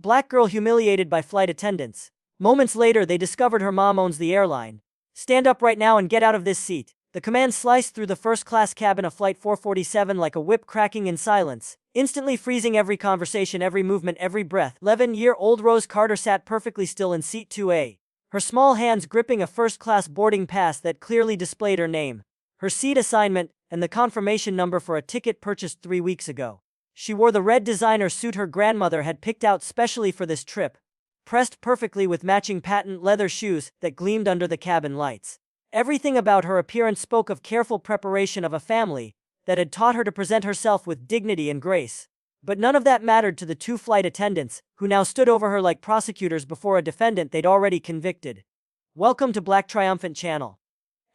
Black girl humiliated by flight attendants. Moments later, they discovered her mom owns the airline. Stand up right now and get out of this seat. The command sliced through the first-class cabin of Flight 447 like a whip cracking in silence, instantly freezing every conversation, every movement, every breath. 11-year-old Rose Carter sat perfectly still in seat 2A, her small hands gripping a first-class boarding pass that clearly displayed her name, her seat assignment, and the confirmation number for a ticket purchased 3 weeks ago. She wore the red designer suit her grandmother had picked out specially for this trip, pressed perfectly with matching patent leather shoes that gleamed under the cabin lights. Everything about her appearance spoke of careful preparation of a family that had taught her to present herself with dignity and grace. But none of that mattered to the two flight attendants, who now stood over her like prosecutors before a defendant they'd already convicted. Welcome to Black Triumphant Channel.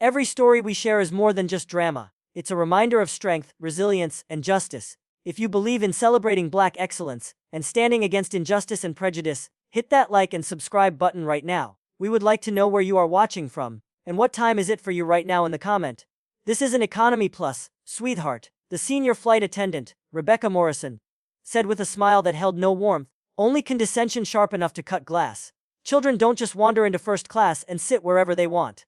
Every story we share is more than just drama. It's a reminder of strength, resilience, and justice. If you believe in celebrating Black excellence and standing against injustice and prejudice, hit that like and subscribe button right now. We would like to know where you are watching from, and what time is it for you right now in the comment. This is an Economy Plus, sweetheart, the senior flight attendant, Rebecca Morrison, said with a smile that held no warmth, only condescension sharp enough to cut glass. Children don't just wander into first class and sit wherever they want.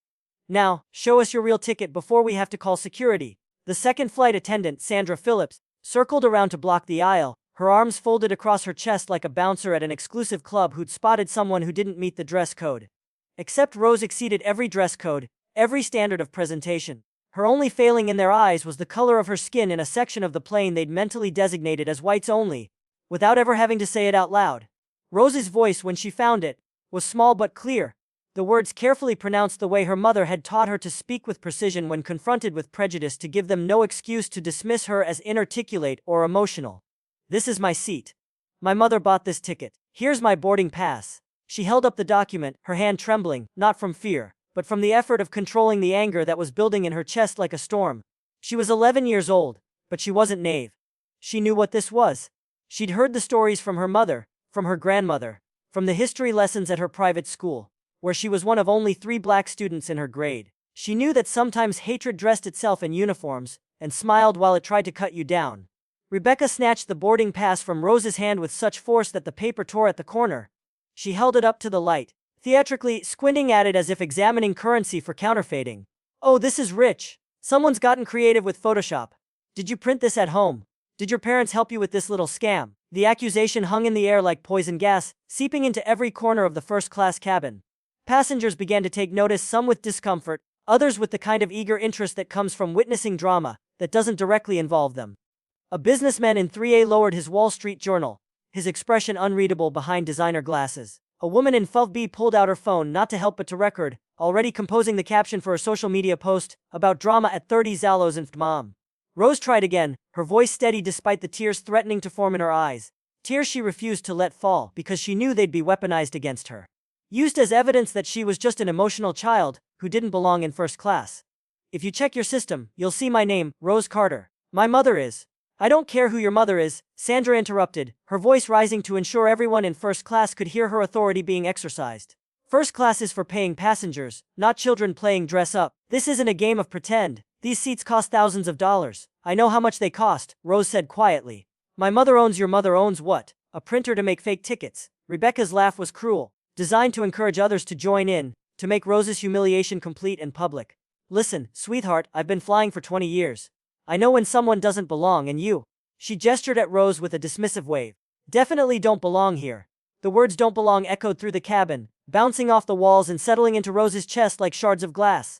Now, show us your real ticket before we have to call security. The second flight attendant, Sandra Phillips, circled around to block the aisle, her arms folded across her chest like a bouncer at an exclusive club who'd spotted someone who didn't meet the dress code. Except Rose exceeded every dress code, every standard of presentation. Her only failing in their eyes was the color of her skin in a section of the plane they'd mentally designated as whites only, without ever having to say it out loud. Rose's voice, when she found it, was small but clear, the words carefully pronounced the way her mother had taught her to speak with precision when confronted with prejudice, to give them no excuse to dismiss her as inarticulate or emotional. This is my seat. My mother bought this ticket. Here's my boarding pass. She held up the document, her hand trembling, not from fear, but from the effort of controlling the anger that was building in her chest like a storm. She was 11 years old, but she wasn't naive. She knew what this was. She'd heard the stories from her mother, from her grandmother, from the history lessons at her private school, where she was one of only 3 Black students in her grade. She knew that sometimes hatred dressed itself in uniforms, and smiled while it tried to cut you down. Rebecca snatched the boarding pass from Rose's hand with such force that the paper tore at the corner. She held it up to the light, theatrically squinting at it as if examining currency for counterfeiting. Oh, this is rich. Someone's gotten creative with Photoshop. Did you print this at home? Did your parents help you with this little scam? The accusation hung in the air like poison gas, seeping into every corner of the first-class cabin. Passengers began to take notice, some with discomfort, others with the kind of eager interest that comes from witnessing drama that doesn't directly involve them. A businessman in 3A lowered his Wall Street Journal, his expression unreadable behind designer glasses. A woman in 5B pulled out her phone, not to help but to record, already composing the caption for a social media post about drama at 30 Zallos and Mom. Rose tried again, her voice steady despite the tears threatening to form in her eyes. Tears she refused to let fall because she knew they'd be weaponized against her, used as evidence that she was just an emotional child who didn't belong in first class. If you check your system, you'll see my name, Rose Carter. My mother is. I don't care who your mother is, Sandra interrupted, her voice rising to ensure everyone in first class could hear her authority being exercised. First class is for paying passengers, not children playing dress up. This isn't a game of pretend. These seats cost thousands of dollars. I know how much they cost, Rose said quietly. My mother owns. Your mother owns what? A printer to make fake tickets. Rebecca's laugh was cruel, designed to encourage others to join in, to make Rose's humiliation complete and public. Listen, sweetheart, I've been flying for 20 years. I know when someone doesn't belong, and you. She gestured at Rose with a dismissive wave. Definitely don't belong here. The words don't belong echoed through the cabin, bouncing off the walls and settling into Rose's chest like shards of glass.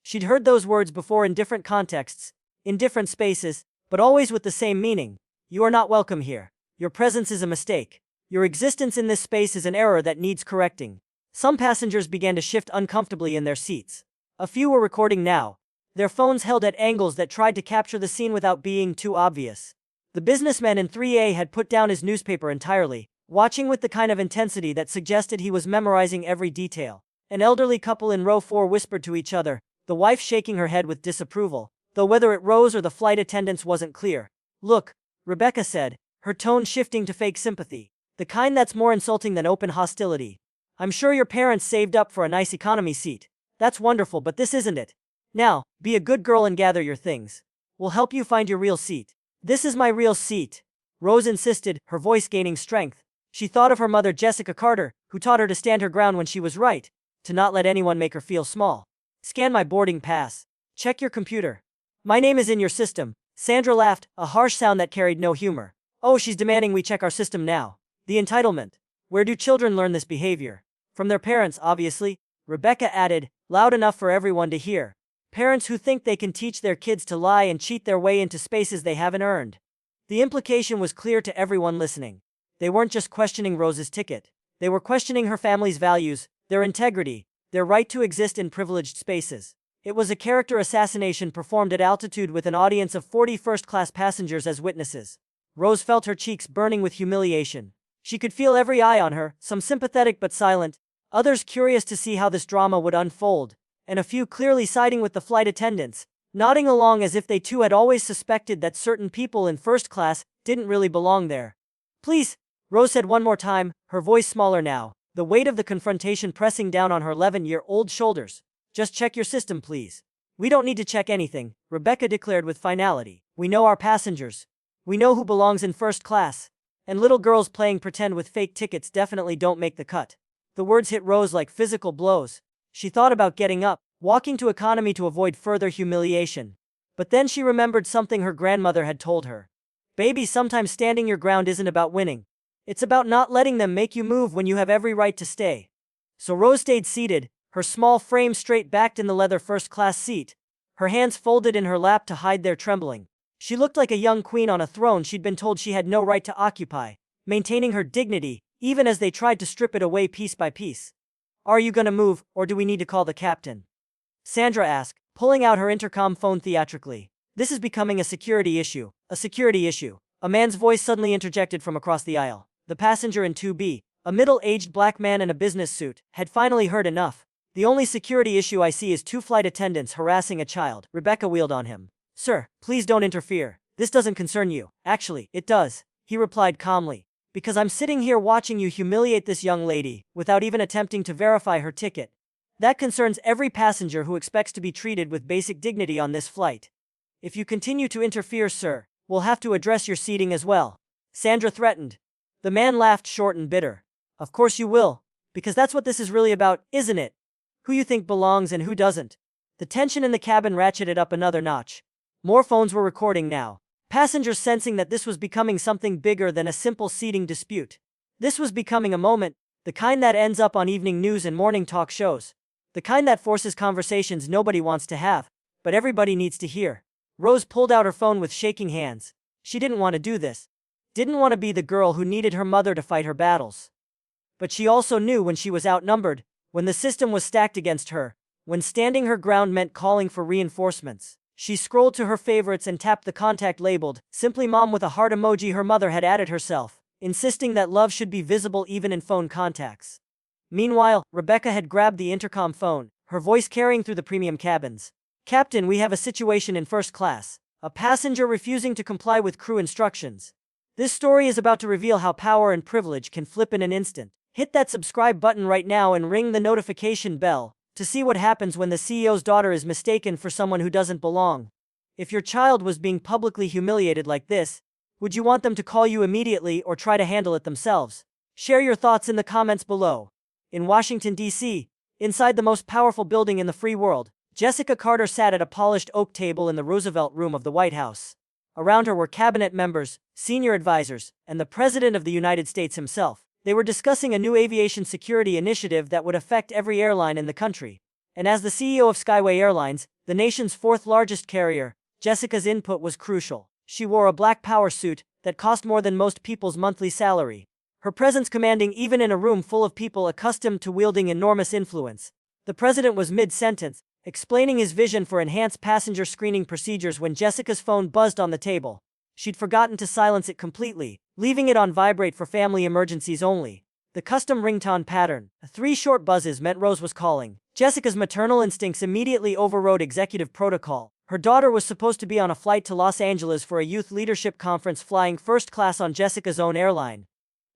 She'd heard those words before in different contexts, in different spaces, but always with the same meaning. You are not welcome here. Your presence is a mistake. Your existence in this space is an error that needs correcting. Some passengers began to shift uncomfortably in their seats. A few were recording now, their phones held at angles that tried to capture the scene without being too obvious. The businessman in 3A had put down his newspaper entirely, watching with the kind of intensity that suggested he was memorizing every detail. An elderly couple in row 4 whispered to each other, the wife shaking her head with disapproval, though whether it Rose or the flight attendants wasn't clear. Look, Rebecca said, her tone shifting to fake sympathy, the kind that's more insulting than open hostility. I'm sure your parents saved up for a nice economy seat. That's wonderful, but this isn't it. Now, be a good girl and gather your things. We'll help you find your real seat. This is my real seat, Rose insisted, her voice gaining strength. She thought of her mother Jessica Carter, who taught her to stand her ground when she was right, to not let anyone make her feel small. Scan my boarding pass. Check your computer. My name is in your system. Sandra laughed, a harsh sound that carried no humor. Oh, she's demanding we check our system now. The entitlement. Where do children learn this behavior? From their parents, obviously, Rebecca added, loud enough for everyone to hear. Parents who think they can teach their kids to lie and cheat their way into spaces they haven't earned. The implication was clear to everyone listening. They weren't just questioning Rose's ticket. They were questioning her family's values, their integrity, their right to exist in privileged spaces. It was a character assassination performed at altitude with an audience of 40 first-class passengers as witnesses. Rose felt her cheeks burning with humiliation. She could feel every eye on her, some sympathetic but silent, others curious to see how this drama would unfold, and a few clearly siding with the flight attendants, nodding along as if they too had always suspected that certain people in first class didn't really belong there. Please, Rose said one more time, her voice smaller now, the weight of the confrontation pressing down on her 11-year-old shoulders. Just check your system, please. We don't need to check anything, Rebecca declared with finality. We know our passengers. We know who belongs in first class. And little girls playing pretend with fake tickets definitely don't make the cut. The words hit Rose like physical blows. She thought about getting up, walking to economy to avoid further humiliation. But then she remembered something her grandmother had told her. Baby, sometimes standing your ground isn't about winning. It's about not letting them make you move when you have every right to stay. So Rose stayed seated, her small frame straight backed in the leather first-class seat, her hands folded in her lap to hide their trembling. She looked like a young queen on a throne she'd been told she had no right to occupy, maintaining her dignity, even as they tried to strip it away piece by piece. Are you gonna move, or do we need to call the captain? Sandra asked, pulling out her intercom phone theatrically. This is becoming a security issue. A security issue. A man's voice suddenly interjected from across the aisle. The passenger in 2B, a middle-aged black man in a business suit, had finally heard enough. The only security issue I see is 2 flight attendants harassing a child. Rebecca wheeled on him. Sir, please don't interfere. This doesn't concern you. Actually, it does, he replied calmly. Because I'm sitting here watching you humiliate this young lady, without even attempting to verify her ticket. That concerns every passenger who expects to be treated with basic dignity on this flight. If you continue to interfere, sir, we'll have to address your seating as well. Sandra threatened. The man laughed short and bitter. Of course you will, because that's what this is really about, isn't it? Who you think belongs and who doesn't. The tension in the cabin ratcheted up another notch. More phones were recording now. Passengers sensing that this was becoming something bigger than a simple seating dispute. This was becoming a moment, the kind that ends up on evening news and morning talk shows. The kind that forces conversations nobody wants to have, but everybody needs to hear. Rose pulled out her phone with shaking hands. She didn't want to do this. Didn't want to be the girl who needed her mother to fight her battles. But she also knew when she was outnumbered, when the system was stacked against her, when standing her ground meant calling for reinforcements. She scrolled to her favorites and tapped the contact labeled, Simply Mom with a heart emoji her mother had added herself, insisting that love should be visible even in phone contacts. Meanwhile, Rebecca had grabbed the intercom phone, her voice carrying through the premium cabins. Captain, we have a situation in first class. A passenger refusing to comply with crew instructions. This story is about to reveal how power and privilege can flip in an instant. Hit that subscribe button right now and ring the notification bell to see what happens when the CEO's daughter is mistaken for someone who doesn't belong. If your child was being publicly humiliated like this, would you want them to call you immediately or try to handle it themselves? Share your thoughts in the comments below. In Washington, D.C., inside the most powerful building in the free world, Jessica Carter sat at a polished oak table in the Roosevelt Room of the White House. Around her were cabinet members, senior advisors, and the President of the United States himself. They were discussing a new aviation security initiative that would affect every airline in the country. And as the CEO of Skyway Airlines, the nation's 4th largest carrier, Jessica's input was crucial. She wore a black power suit that cost more than most people's monthly salary. Her presence commanding even in a room full of people accustomed to wielding enormous influence. The president was mid-sentence, explaining his vision for enhanced passenger screening procedures when Jessica's phone buzzed on the table. She'd forgotten to silence it completely, leaving it on vibrate for family emergencies only. The custom ringtone pattern, 3 short buzzes meant Rose was calling. Jessica's maternal instincts immediately overrode executive protocol. Her daughter was supposed to be on a flight to Los Angeles for a youth leadership conference flying first class on Jessica's own airline.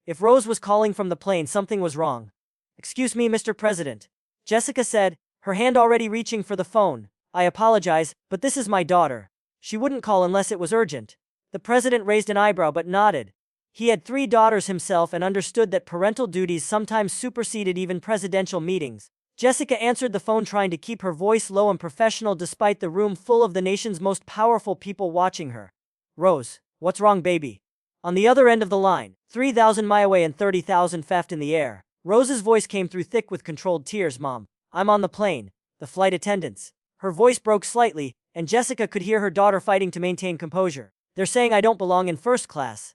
If Rose was calling from the plane, something was wrong. Excuse me, Mr. President, Jessica said, her hand already reaching for the phone. I apologize, but this is my daughter. She wouldn't call unless it was urgent. The president raised an eyebrow but nodded. He had 3 daughters himself and understood that parental duties sometimes superseded even presidential meetings. Jessica answered the phone, trying to keep her voice low and professional despite the room full of the nation's most powerful people watching her. Rose, what's wrong, baby? On the other end of the line, 3,000 miles away and 30,000 feet in the air, Rose's voice came through thick with controlled tears. Mom, I'm on the plane. The flight attendants. Her voice broke slightly, and Jessica could hear her daughter fighting to maintain composure. They're saying I don't belong in first class.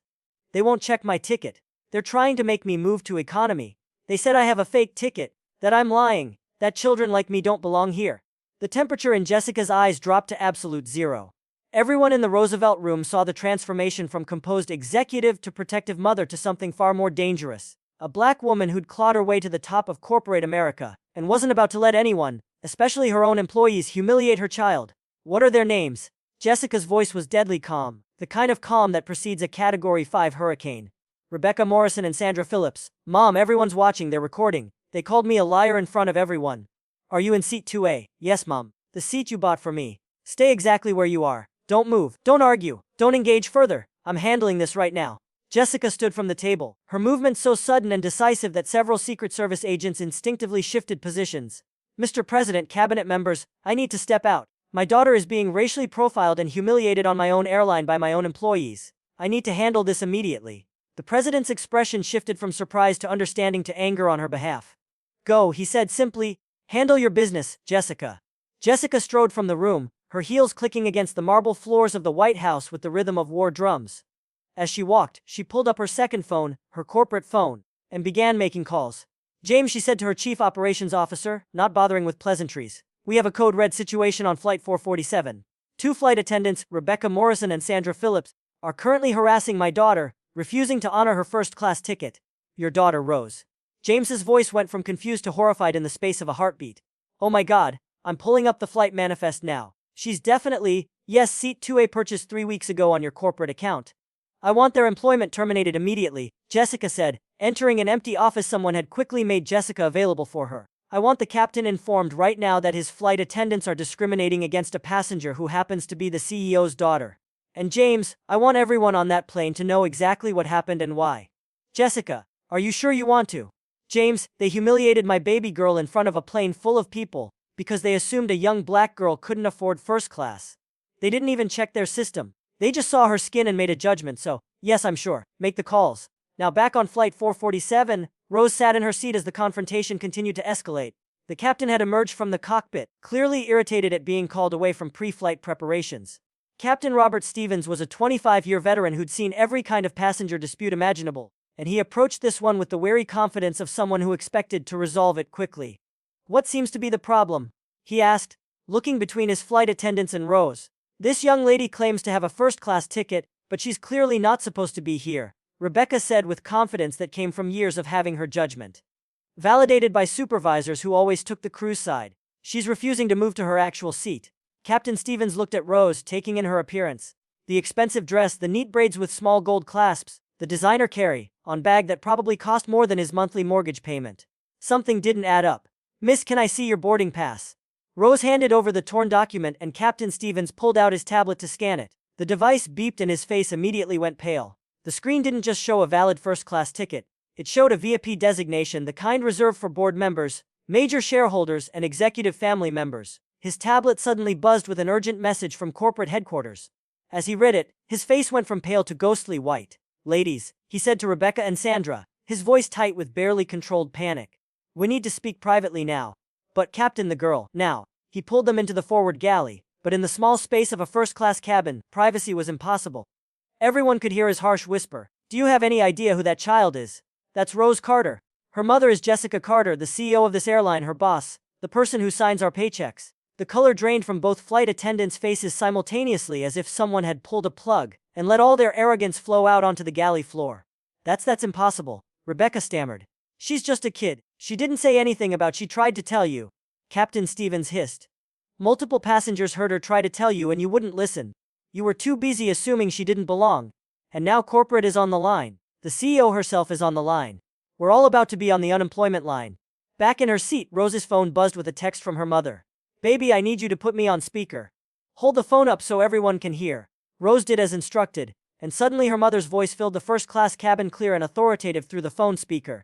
They won't check my ticket. They're trying to make me move to economy. They said I have a fake ticket, that I'm lying, that children like me don't belong here. The temperature in Jessica's eyes dropped to absolute zero. Everyone in the Roosevelt room saw the transformation from composed executive to protective mother to something far more dangerous. A black woman who'd clawed her way to the top of corporate America, and wasn't about to let anyone, especially her own employees, humiliate her child. What are their names? Jessica's voice was deadly calm, the kind of calm that precedes a Category 5 hurricane. Rebecca Morrison and Sandra Phillips. Mom, everyone's watching, they're recording. They called me a liar in front of everyone. Are you in seat 2A? Yes, Mom. The seat you bought for me. Stay exactly where you are. Don't move. Don't argue. Don't engage further. I'm handling this right now. Jessica stood from the table, her movement so sudden and decisive that several Secret Service agents instinctively shifted positions. Mr. President, cabinet members, I need to step out. My daughter is being racially profiled and humiliated on my own airline by my own employees. I need to handle this immediately. The president's expression shifted from surprise to understanding to anger on her behalf. Go, he said simply. Handle your business, Jessica. Jessica strode from the room, her heels clicking against the marble floors of the White House with the rhythm of war drums. As she walked, she pulled up her second phone, her corporate phone, and began making calls. James, she said to her chief operations officer, not bothering with pleasantries. We have a code red situation on flight 447. 2 flight attendants, Rebecca Morrison and Sandra Phillips, are currently harassing my daughter, refusing to honor her first-class ticket. Your daughter, Rose. James's voice went from confused to horrified in the space of a heartbeat. Oh my God, I'm pulling up the flight manifest now. She's definitely, yes, seat 2A purchased 3 weeks ago on your corporate account. I want their employment terminated immediately, Jessica said, entering an empty office. Someone had quickly made Jessica available for her. I want the captain informed right now that his flight attendants are discriminating against a passenger who happens to be the CEO's daughter. And James, I want everyone on that plane to know exactly what happened and why. Jessica, are you sure you want to? James, they humiliated my baby girl in front of a plane full of people, because they assumed a young black girl couldn't afford first class. They didn't even check their system. They just saw her skin and made a judgment, so, yes, I'm sure. Make the calls. Now back on flight 447, Rose sat in her seat as the confrontation continued to escalate. The captain had emerged from the cockpit, clearly irritated at being called away from pre-flight preparations. Captain Robert Stevens was a 25-year veteran who'd seen every kind of passenger dispute imaginable, and he approached this one with the wary confidence of someone who expected to resolve it quickly. What seems to be the problem? He asked, looking between his flight attendants and Rose. This young lady claims to have a first-class ticket, but she's clearly not supposed to be here, Rebecca said with confidence that came from years of having her judgment validated by supervisors who always took the crew's side. She's refusing to move to her actual seat. Captain Stevens looked at Rose, taking in her appearance. The expensive dress, the neat braids with small gold clasps, the designer carry-on bag that probably cost more than his monthly mortgage payment. Something didn't add up. Miss, can I see your boarding pass? Rose handed over the torn document and Captain Stevens pulled out his tablet to scan it. The device beeped and his face immediately went pale. The screen didn't just show a valid first-class ticket. It showed a VIP designation, the kind reserved for board members, major shareholders, and executive family members. His tablet suddenly buzzed with an urgent message from corporate headquarters. As he read it, his face went from pale to ghostly white. Ladies, he said to Rebecca and Sandra, his voice tight with barely controlled panic. We need to speak privately now. But Captain, the girl, now. He pulled them into the forward galley, but in the small space of a first-class cabin, privacy was impossible. Everyone could hear his harsh whisper. Do you have any idea who that child is? That's Rose Carter. Her mother is Jessica Carter, the CEO of this airline, her boss, the person who signs our paychecks. The color drained from both flight attendants' faces simultaneously as if someone had pulled a plug and let all their arrogance flow out onto the galley floor. That's impossible, Rebecca stammered. She's just a kid. She didn't say anything about she tried to tell you. Captain Stevens hissed. Multiple passengers heard her try to tell you and you wouldn't listen. You were too busy assuming she didn't belong. And now corporate is on the line. The CEO herself is on the line. We're all about to be on the unemployment line. Back in her seat, Rose's phone buzzed with a text from her mother. Baby, I need you to put me on speaker. Hold the phone up so everyone can hear. Rose did as instructed, and suddenly her mother's voice filled the first-class cabin clear and authoritative through the phone speaker.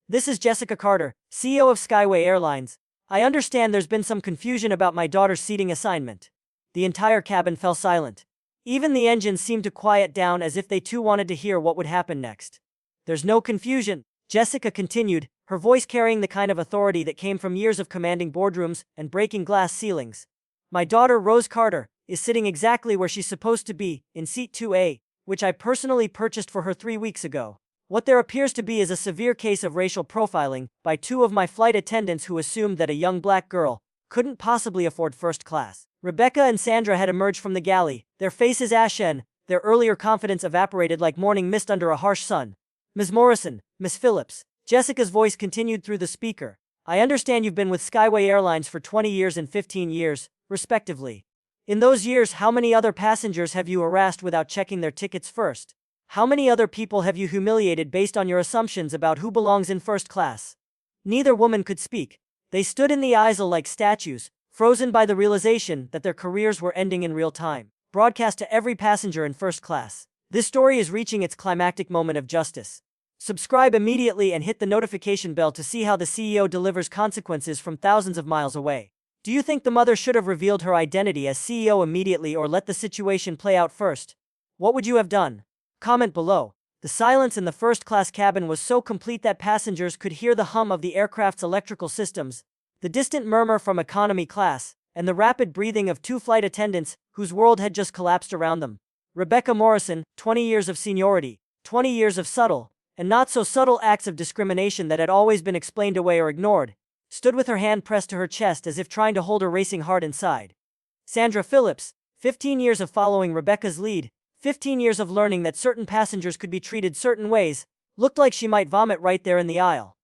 "This is Jessica Carter, CEO of Skyway Airlines. I understand there's been some confusion about my daughter's seating assignment." The entire cabin fell silent. Even the engines seemed to quiet down as if they too wanted to hear what would happen next. "There's no confusion," Jessica continued, her voice carrying the kind of authority that came from years of commanding boardrooms and breaking glass ceilings. "My daughter, Rose Carter, is sitting exactly where she's supposed to be, in seat 2A, which I personally purchased for her 3 weeks ago. What there appears to be is a severe case of racial profiling by 2 of my flight attendants who assumed that a young black girl couldn't possibly afford first class." Rebecca and Sandra had emerged from the galley, their faces ashen, their earlier confidence evaporated like morning mist under a harsh sun. "Ms. Morrison, Ms. Phillips," Jessica's voice continued through the speaker, "I understand you've been with Skyway Airlines for 20 years and 15 years, respectively. In those years, how many other passengers have you harassed without checking their tickets first? How many other people have you humiliated based on your assumptions about who belongs in first class?" Neither woman could speak. They stood in the aisle like statues, frozen by the realization that their careers were ending in real time, broadcast to every passenger in first class. This story is reaching its climactic moment of justice. Subscribe immediately and hit the notification bell to see how the CEO delivers consequences from thousands of miles away. Do you think the mother should have revealed her identity as CEO immediately or let the situation play out first? What would you have done? Comment below. The silence in the first-class cabin was so complete that passengers could hear the hum of the aircraft's electrical systems, the distant murmur from economy class, and the rapid breathing of 2 flight attendants whose world had just collapsed around them. Rebecca Morrison, 20 years of seniority, 20 years of subtle, and not so subtle acts of discrimination that had always been explained away or ignored, stood with her hand pressed to her chest as if trying to hold her racing heart inside. Sandra Phillips, 15 years of following Rebecca's lead, 15 years of learning that certain passengers could be treated certain ways, looked like she might vomit right there in the aisle.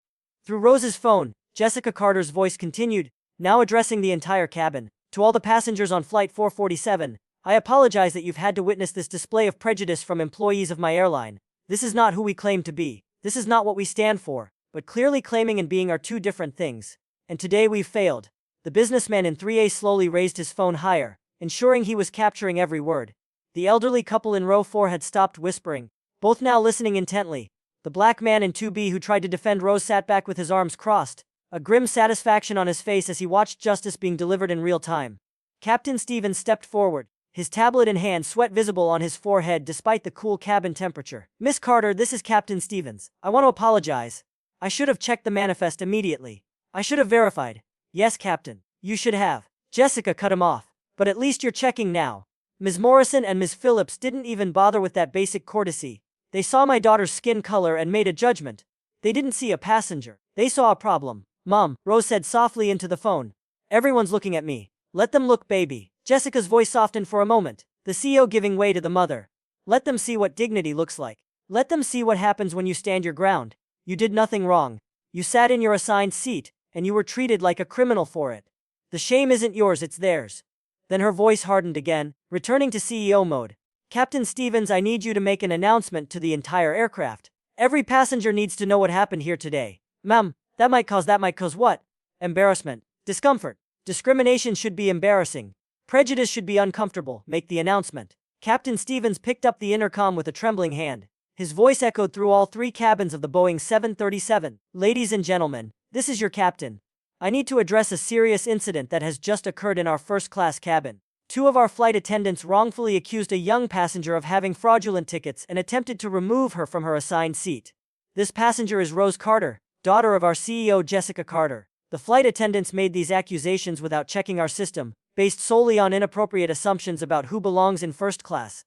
Through Rose's phone, Jessica Carter's voice continued, now addressing the entire cabin. "To all the passengers on Flight 447, I apologize that you've had to witness this display of prejudice from employees of my airline. This is not who we claim to be. This is not what we stand for, but clearly claiming and being are 2 different things. And today we've failed." The businessman in 3A slowly raised his phone higher, ensuring he was capturing every word. The elderly couple in row 4 had stopped whispering, both now listening intently. The black man in 2B who tried to defend Rose sat back with his arms crossed, a grim satisfaction on his face as he watched justice being delivered in real time. Captain Stevens stepped forward, his tablet in hand, sweat visible on his forehead despite the cool cabin temperature. "Miss Carter, this is Captain Stevens. I want to apologize. I should have checked the manifest immediately. I should have verified." "Yes, Captain, you should have." Jessica cut him off. "But at least you're checking now." Ms. Morrison and Ms. Phillips didn't even bother with that basic courtesy. They saw my daughter's skin color and made a judgment. They didn't see a passenger. They saw a problem. "Mom," Rose said softly into the phone. "Everyone's looking at me. Let them look, baby." Jessica's voice softened for a moment, the CEO giving way to the mother. "Let them see what dignity looks like. Let them see what happens when you stand your ground. You did nothing wrong. You sat in your assigned seat, and you were treated like a criminal for it. The shame isn't yours, it's theirs." Then her voice hardened again, returning to CEO mode. "Captain Stevens, I need you to make an announcement to the entire aircraft. Every passenger needs to know what happened here today." "Ma'am, that might cause what? Embarrassment. Discomfort. Discrimination should be embarrassing. Prejudice should be uncomfortable. Make the announcement." Captain Stevens picked up the intercom with a trembling hand. His voice echoed through all 3 cabins of the Boeing 737. "Ladies and gentlemen, this is your captain. I need to address a serious incident that has just occurred in our first-class cabin. 2 of our flight attendants wrongfully accused a young passenger of having fraudulent tickets and attempted to remove her from her assigned seat. This passenger is Rose Carter, daughter of our CEO Jessica Carter. The flight attendants made these accusations without checking our system, based solely on inappropriate assumptions about who belongs in first class."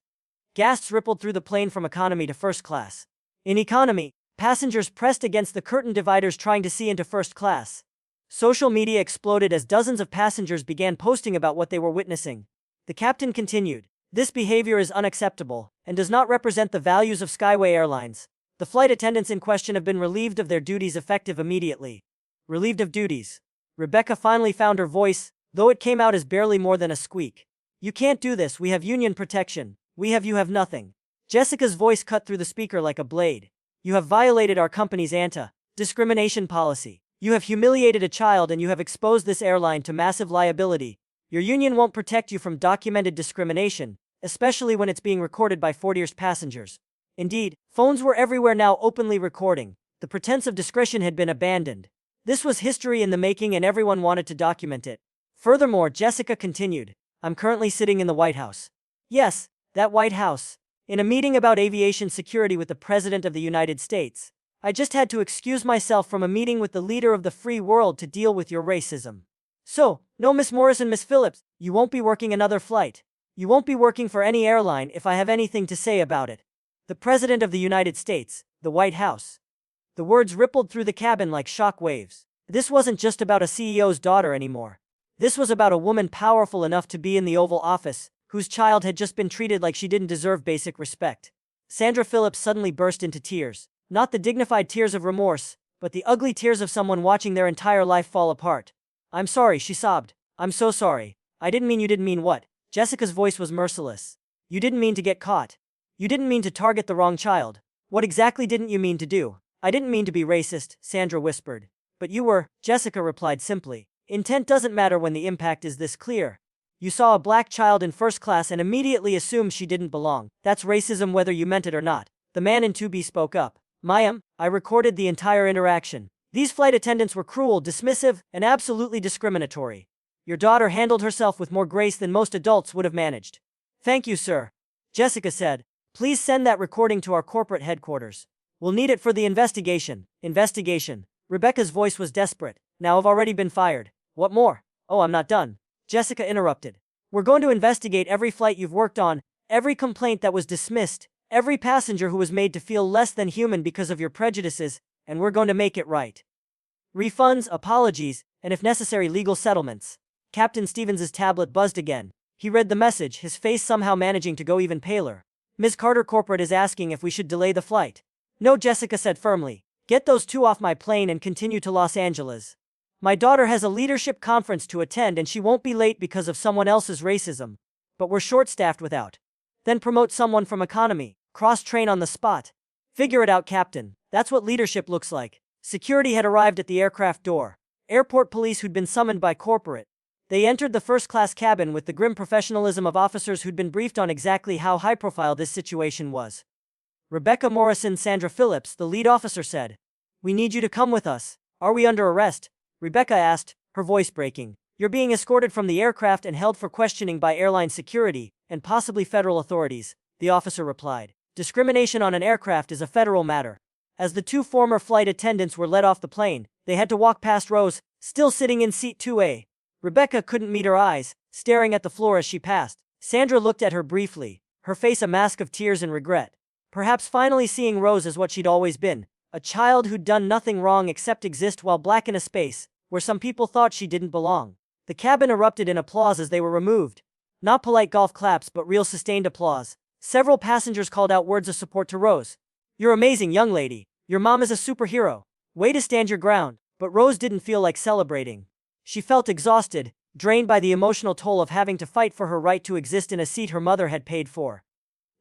Gasps rippled through the plane from economy to first class. In economy, passengers pressed against the curtain dividers trying to see into first class. Social media exploded as dozens of passengers began posting about what they were witnessing. The captain continued, "This behavior is unacceptable and does not represent the values of Skyway Airlines. The flight attendants in question have been relieved of their duties effective immediately." Relieved of duties. Rebecca finally found her voice, though it came out as barely more than a squeak. "You can't do this, we have union protection. You have nothing." Jessica's voice cut through the speaker like a blade. "You have violated our company's anti-discrimination policy. You have humiliated a child and you have exposed this airline to massive liability. Your union won't protect you from documented discrimination, especially when it's being recorded by 40 passengers. Indeed, phones were everywhere now openly recording. The pretense of discretion had been abandoned. This was history in the making and everyone wanted to document it. Furthermore, Jessica continued, I'm currently sitting in the White House. Yes, that White House. In a meeting about aviation security with the President of the United States. I just had to excuse myself from a meeting with the leader of the free world to deal with your racism. So, no Miss Morrison, Miss Phillips, you won't be working another flight. You won't be working for any airline if I have anything to say about it. The President of the United States, the White House. The words rippled through the cabin like shock waves. This wasn't just about a CEO's daughter anymore. This was about a woman powerful enough to be in the Oval Office, whose child had just been treated like she didn't deserve basic respect. Sandra Phillips suddenly burst into tears. Not the dignified tears of remorse, but the ugly tears of someone watching their entire life fall apart. I'm sorry, she sobbed. I'm so sorry. I didn't mean. You didn't mean what? Jessica's voice was merciless. You didn't mean to get caught. You didn't mean to target the wrong child. What exactly didn't you mean to do? I didn't mean to be racist, Sandra whispered. But you were, Jessica replied simply. Intent doesn't matter when the impact is this clear. You saw a black child in first class and immediately assumed she didn't belong. That's racism whether you meant it or not. The man in 2B spoke up. Ma'am, I recorded the entire interaction. These flight attendants were cruel, dismissive, and absolutely discriminatory. Your daughter handled herself with more grace than most adults would have managed. Thank you, sir. Jessica said. Please send that recording to our corporate headquarters. We'll need it for the investigation. Investigation. Rebecca's voice was desperate. Now I've already been fired. What more? Oh, I'm not done. Jessica interrupted. We're going to investigate every flight you've worked on, every complaint that was dismissed, every passenger who was made to feel less than human because of your prejudices, and we're going to make it right. Refunds, apologies, and if necessary legal settlements. Captain Stevens's tablet buzzed again. He read the message, his face somehow managing to go even paler. Ms. Carter Corporate is asking if we should delay the flight. No, Jessica said firmly. Get those two off my plane and continue to Los Angeles. My daughter has a leadership conference to attend and she won't be late because of someone else's racism. But we're short-staffed without. Then promote someone from economy. Cross-train on the spot. Figure it out, Captain. That's what leadership looks like. Security had arrived at the aircraft door. Airport police who'd been summoned by corporate. They entered the first-class cabin with the grim professionalism of officers who'd been briefed on exactly how high-profile this situation was. Rebecca Morrison, Sandra Phillips, the lead officer said. We need you to come with us. Are we under arrest? Rebecca asked, her voice breaking. You're being escorted from the aircraft and held for questioning by airline security, and possibly federal authorities, the officer replied. Discrimination on an aircraft is a federal matter. As the two former flight attendants were led off the plane, they had to walk past Rose, still sitting in seat 2A. Rebecca couldn't meet her eyes, staring at the floor as she passed. Sandra looked at her briefly, her face a mask of tears and regret. Perhaps finally seeing Rose as what she'd always been, a child who'd done nothing wrong except exist while black in a space where some people thought she didn't belong. The cabin erupted in applause as they were removed. Not polite golf claps but real sustained applause. Several passengers called out words of support to Rose. You're amazing, young lady. Your mom is a superhero. Way to stand your ground. But Rose didn't feel like celebrating. She felt exhausted, drained by the emotional toll of having to fight for her right to exist in a seat her mother had paid for.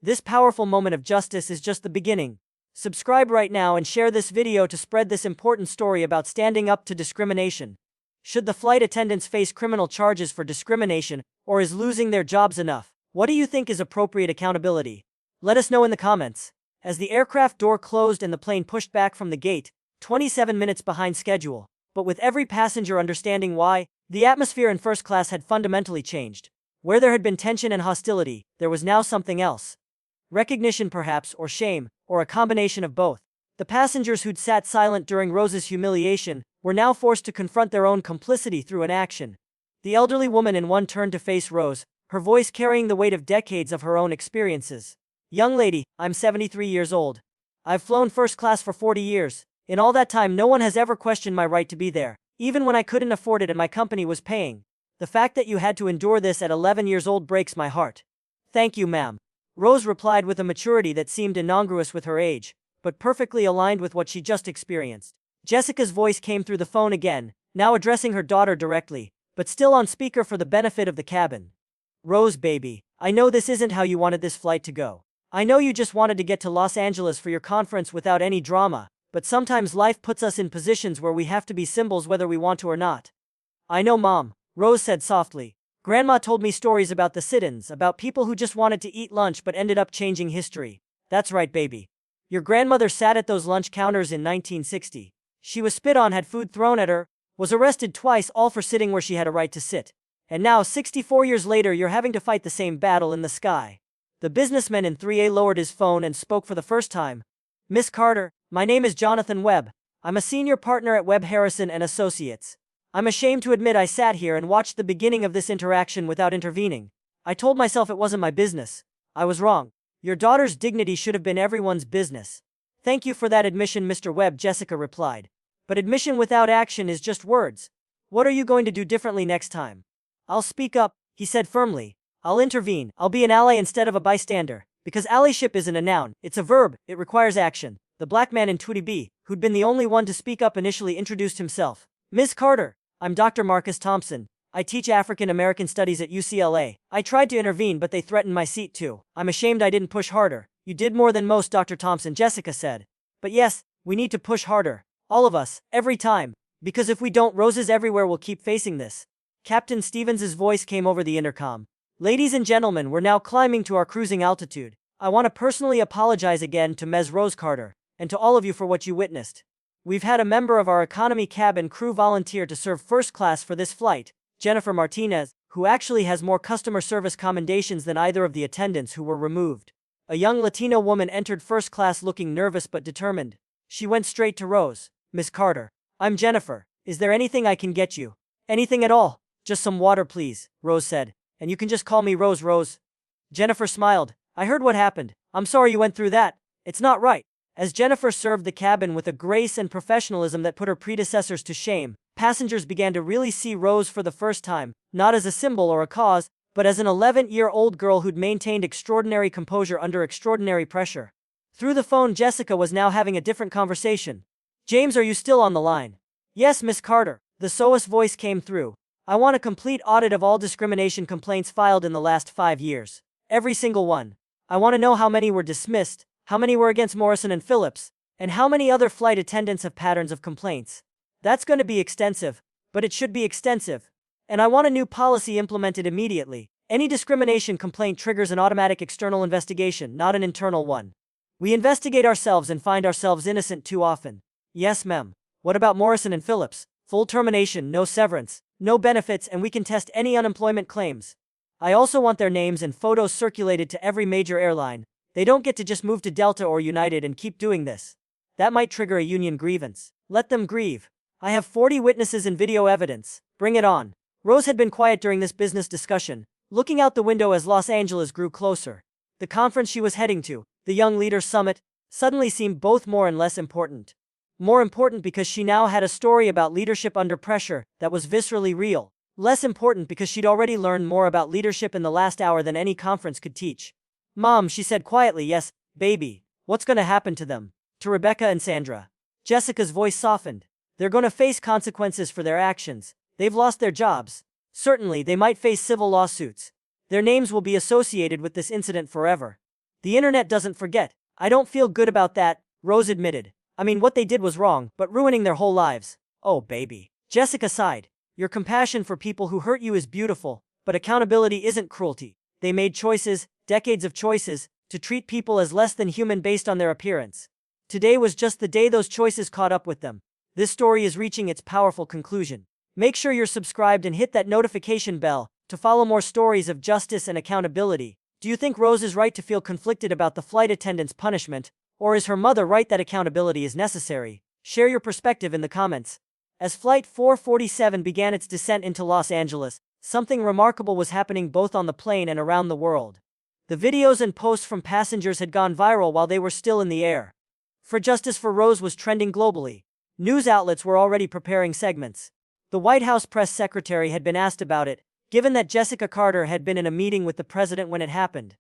This powerful moment of justice is just the beginning. Subscribe right now and share this video to spread this important story about standing up to discrimination. Should the flight attendants face criminal charges for discrimination, or is losing their jobs enough? What do you think is appropriate accountability? Let us know in the comments. As the aircraft door closed and the plane pushed back from the gate, 27 minutes behind schedule, but with every passenger understanding why, the atmosphere in first class had fundamentally changed. Where there had been tension and hostility, there was now something else. Recognition perhaps, or shame, or a combination of both. The passengers who'd sat silent during Rose's humiliation were now forced to confront their own complicity through inaction. The elderly woman in one turned to face Rose, her voice carrying the weight of decades of her own experiences. Young lady, I'm 73 years old. I've flown first class for 40 years. In all that time no one has ever questioned my right to be there, even when I couldn't afford it and my company was paying. The fact that you had to endure this at 11 years old breaks my heart. Thank you, ma'am. Rose replied with a maturity that seemed incongruous with her age, but perfectly aligned with what she just experienced. Jessica's voice came through the phone again, now addressing her daughter directly, but still on speaker for the benefit of the cabin. Rose, baby, I know this isn't how you wanted this flight to go. I know you just wanted to get to Los Angeles for your conference without any drama, but sometimes life puts us in positions where we have to be symbols whether we want to or not. I know, Mom, Rose said softly. Grandma told me stories about the sit-ins, about people who just wanted to eat lunch but ended up changing history. That's right, baby. Your grandmother sat at those lunch counters in 1960. She was spit on, had food thrown at her, was arrested twice, all for sitting where she had a right to sit. And now, 64 years later, you're having to fight the same battle in the sky. The businessman in 3A lowered his phone and spoke for the first time. Miss Carter, my name is Jonathan Webb. I'm a senior partner at Webb Harrison and Associates. I'm ashamed to admit I sat here and watched the beginning of this interaction without intervening. I told myself it wasn't my business. I was wrong. Your daughter's dignity should have been everyone's business. Thank you for that admission, Mr. Webb, Jessica replied. But admission without action is just words. What are you going to do differently next time? I'll speak up, he said firmly. I'll intervene. I'll be an ally instead of a bystander. Because allyship isn't a noun, it's a verb, it requires action. The black man in 2B, who'd been the only one to speak up initially, introduced himself. Miss Carter, I'm Dr. Marcus Thompson. I teach African American Studies at UCLA. I tried to intervene, but they threatened my seat too. I'm ashamed I didn't push harder. You did more than most, Dr. Thompson, Jessica said. But yes, we need to push harder. All of us, every time. Because if we don't, roses everywhere will keep facing this. Captain Stevens's voice came over the intercom. Ladies and gentlemen, we're now climbing to our cruising altitude. I want to personally apologize again to Ms. Rose Carter, and to all of you for what you witnessed. We've had a member of our economy cabin crew volunteer to serve first class for this flight, Jennifer Martinez, who actually has more customer service commendations than either of the attendants who were removed. A young Latino woman entered first class looking nervous but determined. She went straight to Rose. Miss Carter, I'm Jennifer. Is there anything I can get you? Anything at all? Just some water, please, Rose said. And you can just call me Rose. Rose. Jennifer smiled. I heard what happened. I'm sorry you went through that. It's not right. As Jennifer served the cabin with a grace and professionalism that put her predecessors to shame, passengers began to really see Rose for the first time, not as a symbol or a cause, but as an 11-year-old girl who'd maintained extraordinary composure under extraordinary pressure. Through the phone, Jessica was now having a different conversation. James, are you still on the line? Yes, Miss Carter. The SOAS voice came through. I want a complete audit of all discrimination complaints filed in the last 5 years. Every single one. I want to know how many were dismissed, how many were against Morrison and Phillips, and how many other flight attendants have patterns of complaints. That's going to be extensive, but it should be extensive. And I want a new policy implemented immediately. Any discrimination complaint triggers an automatic external investigation, not an internal one. We investigate ourselves and find ourselves innocent too often. Yes, ma'am. What about Morrison and Phillips? Full termination, no severance, no benefits, and we can test any unemployment claims. I also want their names and photos circulated to every major airline. They don't get to just move to Delta or United and keep doing this. That might trigger a union grievance. Let them grieve. I have 40 witnesses and video evidence. Bring it on. Rose had been quiet during this business discussion, looking out the window as Los Angeles grew closer. The conference she was heading to, the Young Leaders Summit, suddenly seemed both more and less important. More important because she now had a story about leadership under pressure that was viscerally real. Less important because she'd already learned more about leadership in the last hour than any conference could teach. Mom, she said quietly. Yes, baby. What's going to happen to them? To Rebecca and Sandra. Jessica's voice softened. They're going to face consequences for their actions. They've lost their jobs. Certainly, they might face civil lawsuits. Their names will be associated with this incident forever. The internet doesn't forget. I don't feel good about that, Rose admitted. I mean, what they did was wrong, but ruining their whole lives. Oh, baby. Jessica sighed. Your compassion for people who hurt you is beautiful, but accountability isn't cruelty. They made choices, decades of choices, to treat people as less than human based on their appearance. Today was just the day those choices caught up with them. This story is reaching its powerful conclusion. Make sure you're subscribed and hit that notification bell to follow more stories of justice and accountability. Do you think Rose is right to feel conflicted about the flight attendant's punishment, or is her mother right that accountability is necessary? Share your perspective in the comments. As Flight 447 began its descent into Los Angeles, something remarkable was happening both on the plane and around the world. The videos and posts from passengers had gone viral while they were still in the air. For Justice for Rose was trending globally. News outlets were already preparing segments. The White House press secretary had been asked about it, given that Jessica Carter had been in a meeting with the president when it happened.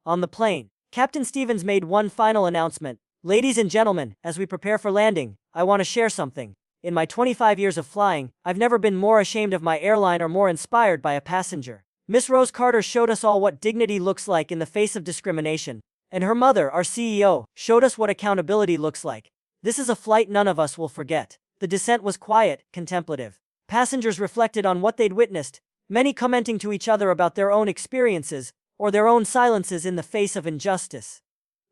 On the plane, Captain Stevens made one final announcement. Ladies and gentlemen, as we prepare for landing, I want to share something. In my 25 years of flying, I've never been more ashamed of my airline or more inspired by a passenger. Miss Rose Carter showed us all what dignity looks like in the face of discrimination. And her mother, our CEO, showed us what accountability looks like. This is a flight none of us will forget. The descent was quiet, contemplative. Passengers reflected on what they'd witnessed, many commenting to each other about their own experiences, or their own silences in the face of injustice.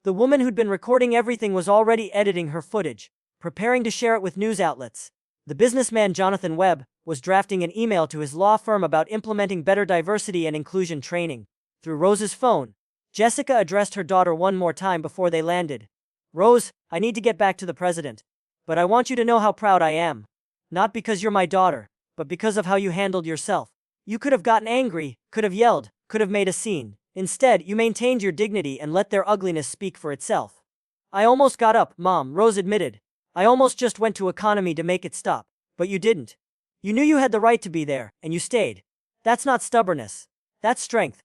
The woman who'd been recording everything was already editing her footage, preparing to share it with news outlets. The businessman Jonathan Webb was drafting an email to his law firm about implementing better diversity and inclusion training. Through Rose's phone, Jessica addressed her daughter one more time before they landed. "Rose, I need to get back to the president. But I want you to know how proud I am. Not because you're my daughter, but because of how you handled yourself. You could have gotten angry, could have yelled, could have made a scene. Instead, you maintained your dignity and let their ugliness speak for itself." "I almost got up, Mom," Rose admitted. "I almost just went to economy to make it stop. But you didn't. You knew you had the right to be there, and you stayed. That's not stubbornness. That's strength."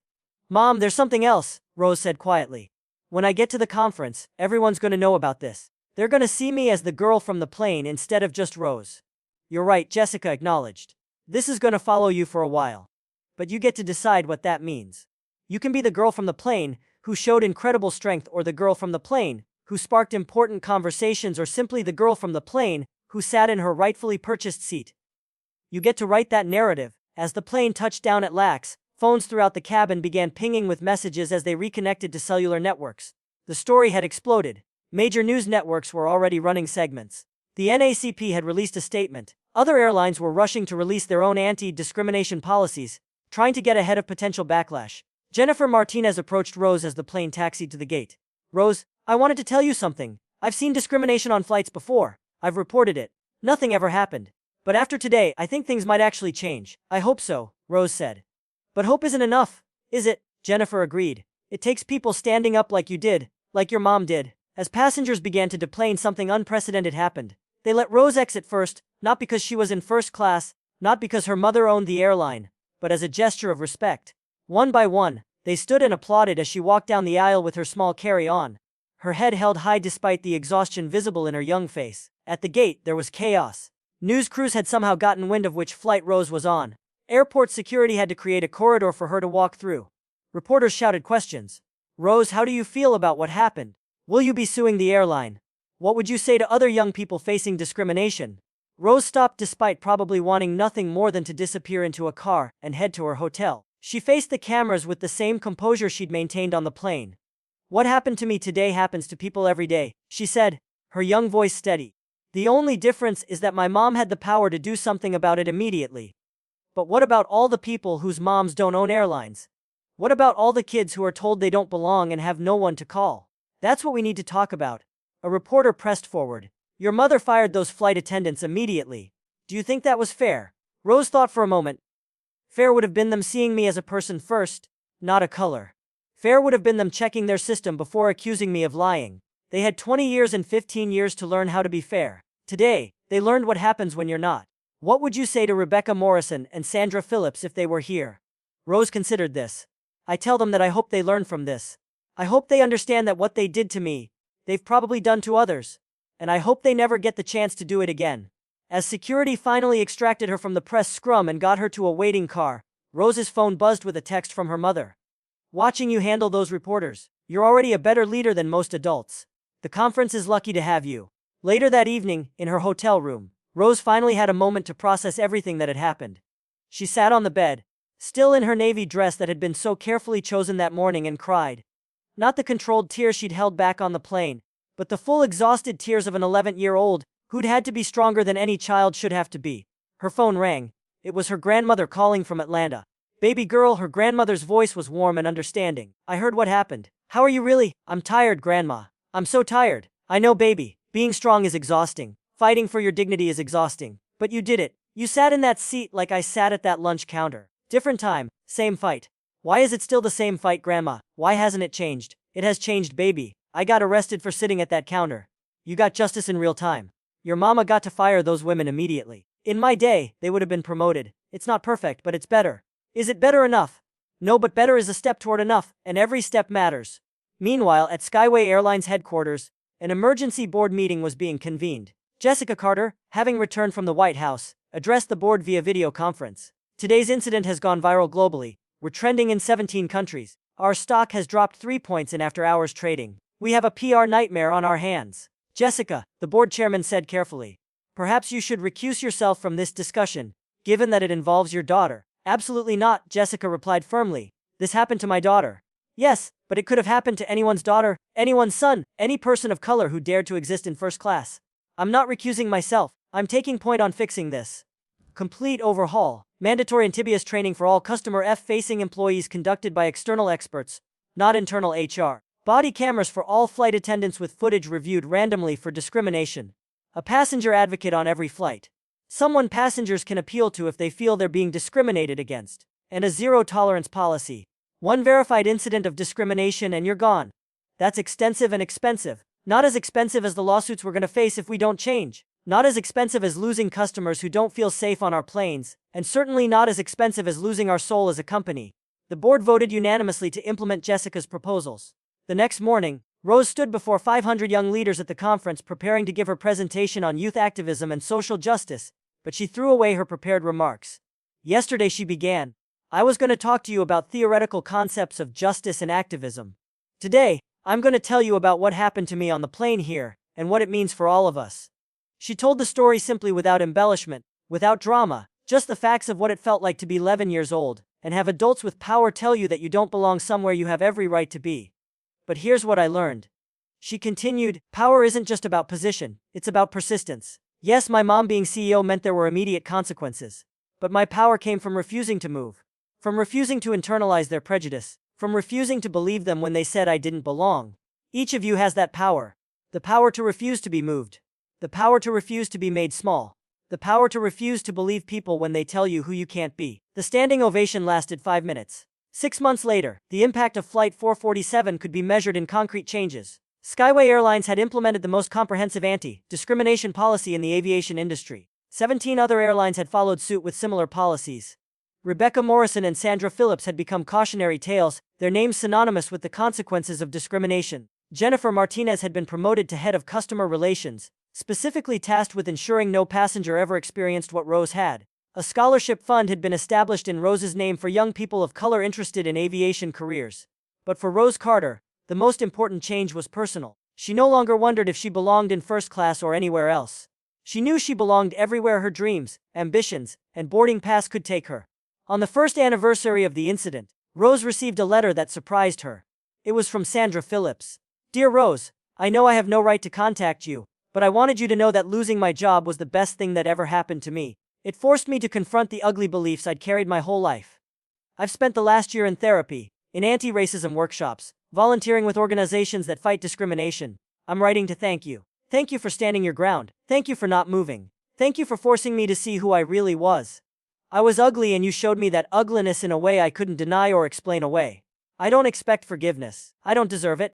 "Mom, there's something else," Rose said quietly. "When I get to the conference, everyone's gonna know about this. They're gonna see me as the girl from the plane instead of just Rose." "You're right," Jessica acknowledged. "This is gonna follow you for a while. But you get to decide what that means. You can be the girl from the plane, who showed incredible strength, or the girl from the plane, who sparked important conversations, or simply the girl from the plane, who sat in her rightfully purchased seat. You get to write that narrative." As the plane touched down at LAX, phones throughout the cabin began pinging with messages as they reconnected to cellular networks. The story had exploded. Major news networks were already running segments. The NACP had released a statement. Other airlines were rushing to release their own anti-discrimination policies, trying to get ahead of potential backlash. Jennifer Martinez approached Rose as the plane taxied to the gate. "Rose, I wanted to tell you something. I've seen discrimination on flights before. I've reported it. Nothing ever happened. But after today, I think things might actually change." "I hope so," Rose said. "But hope isn't enough, is it?" Jennifer agreed. "It takes people standing up like you did, like your mom did." As passengers began to deplane, something unprecedented happened. They let Rose exit first, not because she was in first class, not because her mother owned the airline, but as a gesture of respect. One by one, they stood and applauded as she walked down the aisle with her small carry-on, her head held high despite the exhaustion visible in her young face. At the gate, there was chaos. News crews had somehow gotten wind of which flight Rose was on. Airport security had to create a corridor for her to walk through. Reporters shouted questions. "Rose, how do you feel about what happened? Will you be suing the airline? What would you say to other young people facing discrimination?" Rose stopped despite probably wanting nothing more than to disappear into a car and head to her hotel. She faced the cameras with the same composure she'd maintained on the plane. "What happened to me today happens to people every day," she said, her young voice steady. "The only difference is that my mom had the power to do something about it immediately. But what about all the people whose moms don't own airlines? What about all the kids who are told they don't belong and have no one to call? That's what we need to talk about." A reporter pressed forward. "Your mother fired those flight attendants immediately. Do you think that was fair?" Rose thought for a moment. "Fair would have been them seeing me as a person first, not a color. Fair would have been them checking their system before accusing me of lying. They had 20 years and 15 years to learn how to be fair. Today, they learned what happens when you're not." "What would you say to Rebecca Morrison and Sandra Phillips if they were here?" Rose considered this. "I tell them that I hope they learn from this. I hope they understand that what they did to me, they've probably done to others. And I hope they never get the chance to do it again." As security finally extracted her from the press scrum and got her to a waiting car, Rose's phone buzzed with a text from her mother. "Watching you handle those reporters. You're already a better leader than most adults. The conference is lucky to have you." Later that evening, in her hotel room, Rose finally had a moment to process everything that had happened. She sat on the bed, still in her navy dress that had been so carefully chosen that morning, and cried. Not the controlled tears she'd held back on the plane, but the full exhausted tears of an 11-year-old who'd had to be stronger than any child should have to be. Her phone rang. It was her grandmother calling from Atlanta. "Baby girl," her grandmother's voice was warm and understanding. "I heard what happened. How are you really?" "I'm tired, Grandma. I'm so tired." "I know, baby. Being strong is exhausting. Fighting for your dignity is exhausting. But you did it. You sat in that seat like I sat at that lunch counter. Different time, same fight." "Why is it still the same fight, Grandma? Why hasn't it changed?" "It has changed, baby. I got arrested for sitting at that counter. You got justice in real time. Your mama got to fire those women immediately. In my day, they would have been promoted. It's not perfect, but it's better." "Is it better enough?" "No, but better is a step toward enough, and every step matters." Meanwhile, at Skyway Airlines headquarters, an emergency board meeting was being convened. Jessica Carter, having returned from the White House, addressed the board via video conference. "Today's incident has gone viral globally. We're trending in 17 countries. Our stock has dropped 3 points in after-hours trading. We have a PR nightmare on our hands." "Jessica," the board chairman said carefully, "perhaps you should recuse yourself from this discussion, given that it involves your daughter." Absolutely not, Jessica replied firmly. This happened to my daughter. Yes, but it could have happened to anyone's daughter, anyone's son, any person of color who dared to exist in first class. I'm not recusing myself. I'm taking point on fixing this. Complete overhaul. Mandatory Antibius training for all customer F-facing employees conducted by external experts, not internal HR. Body cameras for all flight attendants with footage reviewed randomly for discrimination. A passenger advocate on every flight. Someone passengers can appeal to if they feel they're being discriminated against. And a zero-tolerance policy. One verified incident of discrimination and you're gone. That's extensive and expensive. Not as expensive as the lawsuits we're going to face if we don't change. Not as expensive as losing customers who don't feel safe on our planes, and certainly not as expensive as losing our soul as a company. The board voted unanimously to implement Jessica's proposals. The next morning, Rose stood before 500 young leaders at the conference preparing to give her presentation on youth activism and social justice, but she threw away her prepared remarks. Yesterday she began. I was going to talk to you about theoretical concepts of justice and activism. Today, I'm going to tell you about what happened to me on the plane here, and what it means for all of us. She told the story simply without embellishment, without drama, just the facts of what it felt like to be 11 years old, and have adults with power tell you that you don't belong somewhere you have every right to be. But here's what I learned. She continued, power isn't just about position, it's about persistence. Yes, my mom being CEO meant there were immediate consequences. But my power came from refusing to move. From refusing to internalize their prejudice. From refusing to believe them when they said I didn't belong. Each of you has that power. The power to refuse to be moved. The power to refuse to be made small. The power to refuse to believe people when they tell you who you can't be. The standing ovation lasted 5 minutes. 6 months later, the impact of Flight 447 could be measured in concrete changes. Skyway Airlines had implemented the most comprehensive anti-discrimination policy in the aviation industry. 17 other airlines had followed suit with similar policies. Rebecca Morrison and Sandra Phillips had become cautionary tales, their names synonymous with the consequences of discrimination. Jennifer Martinez had been promoted to head of customer relations, specifically tasked with ensuring no passenger ever experienced what Rose had. A scholarship fund had been established in Rose's name for young people of color interested in aviation careers. But for Rose Carter, the most important change was personal. She no longer wondered if she belonged in first class or anywhere else. She knew she belonged everywhere her dreams, ambitions, and boarding pass could take her. On the first anniversary of the incident, Rose received a letter that surprised her. It was from Sandra Phillips. Dear Rose, I know I have no right to contact you, but I wanted you to know that losing my job was the best thing that ever happened to me. It forced me to confront the ugly beliefs I'd carried my whole life. I've spent the last year in therapy, in anti-racism workshops, volunteering with organizations that fight discrimination. I'm writing to thank you. Thank you for standing your ground. Thank you for not moving. Thank you for forcing me to see who I really was. I was ugly and you showed me that ugliness in a way I couldn't deny or explain away. I don't expect forgiveness. I don't deserve it.